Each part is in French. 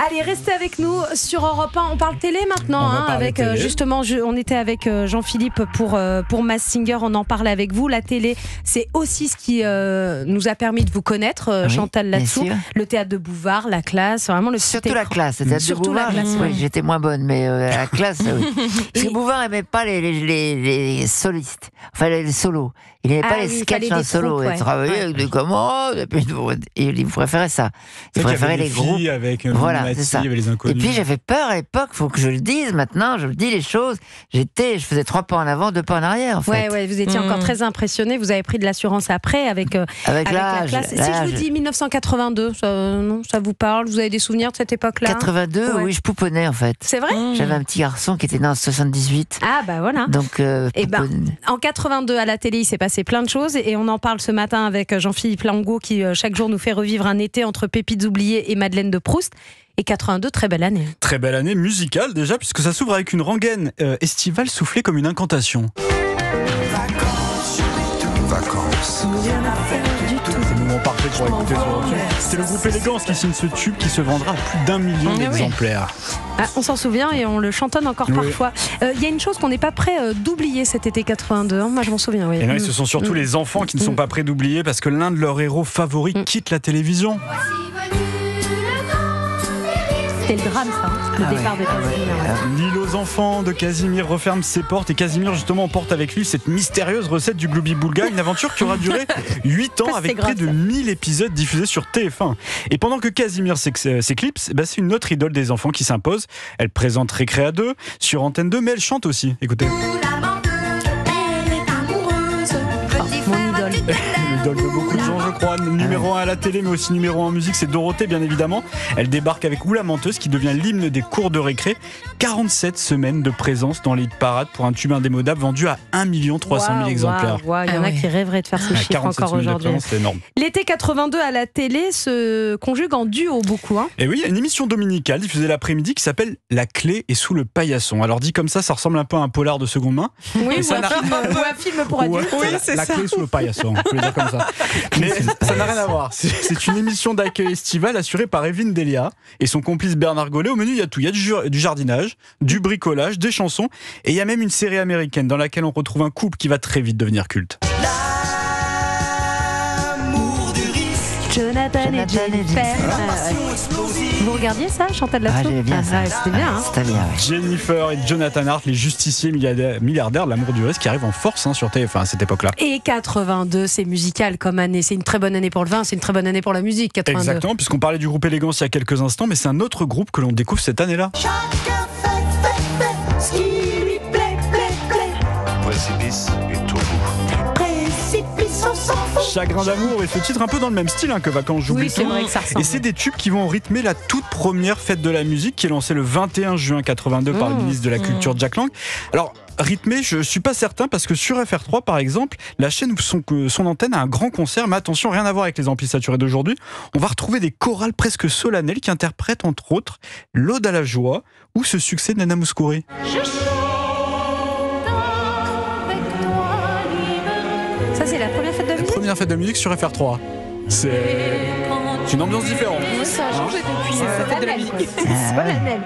Allez, restez avec nous sur Europe 1. On parle télé maintenant, avec justement, on était avec Jean-Philippe pour Masked Singer. On en parle avec vous. La télé, c'est aussi ce qui nous a permis de vous connaître, Chantal là-dessous. Le théâtre de Bouvard, la classe, vraiment surtout la classe. Le théâtre de Bouvard, oui, j'étais moins bonne, mais la classe, oui. Parce que Bouvard n'aimait pas les solistes, enfin les solos. Il n'aimait pas les sketchs en solo. Il travaillait avec des commandes, et il préférait ça. Il préférait les groupes. Avec voilà, c'est ça. Les inconnus. Et puis j'avais peur à l'époque, il faut que je le dise maintenant, je le dis les choses. Je faisais 3 pas en avant, 2 pas en arrière, en fait. Ouais, vous étiez encore très impressionné. Vous avez pris de l'assurance après avec la classe. Si je vous dis 1982, ça vous parle? Vous avez des souvenirs de cette époque-là? 82, oui, je pouponnais en fait. C'est vrai? J'avais un petit garçon qui était né en 78. Ah bah voilà. Donc, en 82 à la télé, il s'est passé plein de choses et on en parle ce matin avec Jean-Philippe Langot qui chaque jour nous fait revivre un été entre Pépites oubliées et Madeleine de Proust. Et 82, très belle année. Très belle année musicale déjà, puisque ça s'ouvre avec une rengaine estivale soufflée comme une incantation. Vacances. C'est le moment parfait pour écouter ce morceau. C'est le groupe Élégance qui signe ce tube qui se vendra à plus d'1 million d'exemplaires. On s'en souvient et on le chantonne encore parfois. Il y a une chose qu'on n'est pas prêt d'oublier cet été 82. Moi, je m'en souviens. Oui. Et non, ce sont surtout les enfants qui ne sont pas prêts d'oublier parce que l'un de leurs héros favoris quitte la télévision. C'était le drame, ça, le départ de Casimir. L'île aux enfants de Casimir referme ses portes et Casimir justement emporte avec lui cette mystérieuse recette du Gloubi-Boulga, une aventure qui aura duré 8 ans avec près de 1000 épisodes diffusés sur TF1. Et pendant que Casimir s'éclipse, c'est une autre idole des enfants qui s'impose. Elle présente Récré à 2 sur Antenne 2, mais elle chante aussi. Écoutez. L'idole de beaucoup de gens, je crois. Numéro 1 à la télé, mais aussi numéro 1 en musique, c'est Dorothée, bien évidemment. Elle débarque avec Ou la menteuse, qui devient l'hymne des cours de récré. 47 semaines de présence dans les hit parades pour un tube indémodable vendu à 1 300 000 exemplaires. Il y en a qui rêveraient de faire ces chiffres encore aujourd'hui. C'est énorme. L'été 82 à la télé se conjugue en duo beaucoup. Et oui, il y a une émission dominicale diffusée l'après-midi qui s'appelle La clé est sous le paillasson. Alors dit comme ça ressemble un peu à un polar de seconde main. Oui, ou un film pour adultes. Oui, c'est ça. La clé est sous le paillasson, on peut le dire comme ça. Mais ça n'a rien à voir. C'est une émission d'accueil estival assurée par Evelyne Delia et son complice Bernard Gollet. Au menu, il y a tout. Il y a du jardinage, du bricolage, des chansons et il y a même une série américaine dans laquelle on retrouve un couple qui va très vite devenir culte. Jonathan et Jennifer. Vous regardiez ça, Chantal là-dessous? J'aimais bien ça. C'était bien. C'était bien, Jennifer et Jonathan Hart, les justiciers milliardaires de l'amour du risque qui arrivent en force sur TF1 à cette époque-là. Et 82, c'est musical comme année. C'est une très bonne année pour le vin, c'est une très bonne année pour la musique, 82. Exactement, puisqu'on parlait du groupe Élégance il y a quelques instants, mais c'est un autre groupe que l'on découvre cette année-là. Chacun fait ce qui lui plaît. Précipice et tout bout. Précipice, on s'en fout. Chagrin d'amour et ce titre un peu dans le même style que Vacances j'oublie tout. C'est vrai que ça ressemble. Et c'est des tubes qui vont rythmer la toute première fête de la musique qui est lancée le 21 juin 82 par le ministre de la Culture Jack Lang. Alors rythmé, je suis pas certain parce que sur FR3 par exemple, la chaîne ouvre son antenne à un grand concert, mais attention, rien à voir avec les amplis saturés d'aujourd'hui. On va retrouver des chorales presque solennelles qui interprètent entre autres l'Ode à la joie ou ce succès de Nana Mouskouri. Ça c'est la première fête de musique. Première fête de musique sur FR3. C'est une ambiance différente. Ça a changé depuis la fête de la musique. C'est solennel.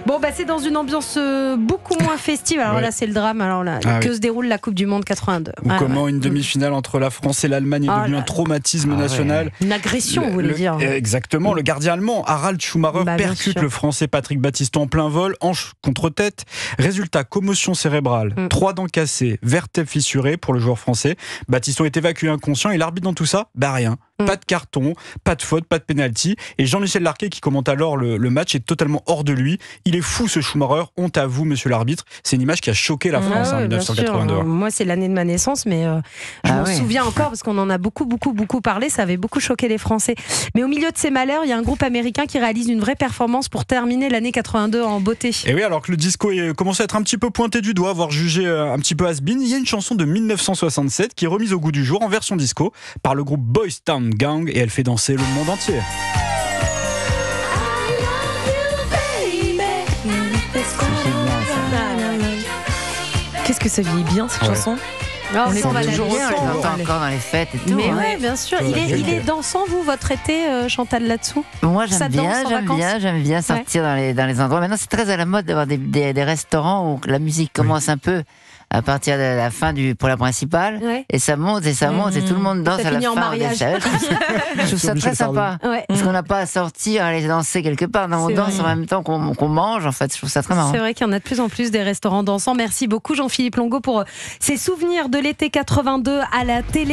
Bon, c'est dans une ambiance beaucoup moins festive. Alors là, c'est le drame. Alors là, que se déroule la Coupe du Monde 82. Ou comment une demi-finale entre la France et l'Allemagne est devenue un traumatisme national. Une agression, vous voulez dire. Exactement. Le gardien allemand, Harald Schumacher, percute le Français Patrick Battiston en plein vol, hanche contre tête. Résultat, commotion cérébrale, 3 dents cassées, vertèbre fissurée pour le joueur français. Battiston est évacué inconscient et l'arbitre dans tout ça, rien. Pas de carton, pas de faute, pas de pénalty. Et Jean-Michel Larquet, qui commente alors le match, est totalement hors de lui. Il est fou ce Schumacher, honte à vous monsieur l'arbitre. C'est une image qui a choqué la France en 1982. Moi c'est l'année de ma naissance, mais je m'en souviens encore parce qu'on en a beaucoup parlé, ça avait beaucoup choqué les Français. Mais au milieu de ces malheurs, il y a un groupe américain qui réalise une vraie performance pour terminer l'année 82 en beauté. Et oui, alors que le disco commence à être un petit peu pointé du doigt, voire jugé un petit peu has-been, il y a une chanson de 1967 qui est remise au goût du jour en version disco par le groupe Boys Town Gang et elle fait danser le monde entier. Qu'est-ce que ça vieillit bien cette chanson. On les entend toujours encore dans les fêtes et tout. Mais ouais, bien sûr. Il est dansant, vous, votre été, Chantal là-dessous? Moi, j'aime bien sortir dans les endroits. Maintenant, c'est très à la mode d'avoir des restaurants où la musique commence un peu à partir de la fin pour la principale, et ça monte et tout le monde danse à la fin. En mariage. Je trouve ça très sympa, parce qu'on n'a pas à sortir, à aller danser quelque part. Non, on danse en même temps qu'on mange, en fait. Je trouve ça très marrant. C'est vrai qu'il y en a de plus en plus des restaurants dansants. Merci beaucoup Jean-Philippe Longo pour ces souvenirs de l'été 82 à la télé.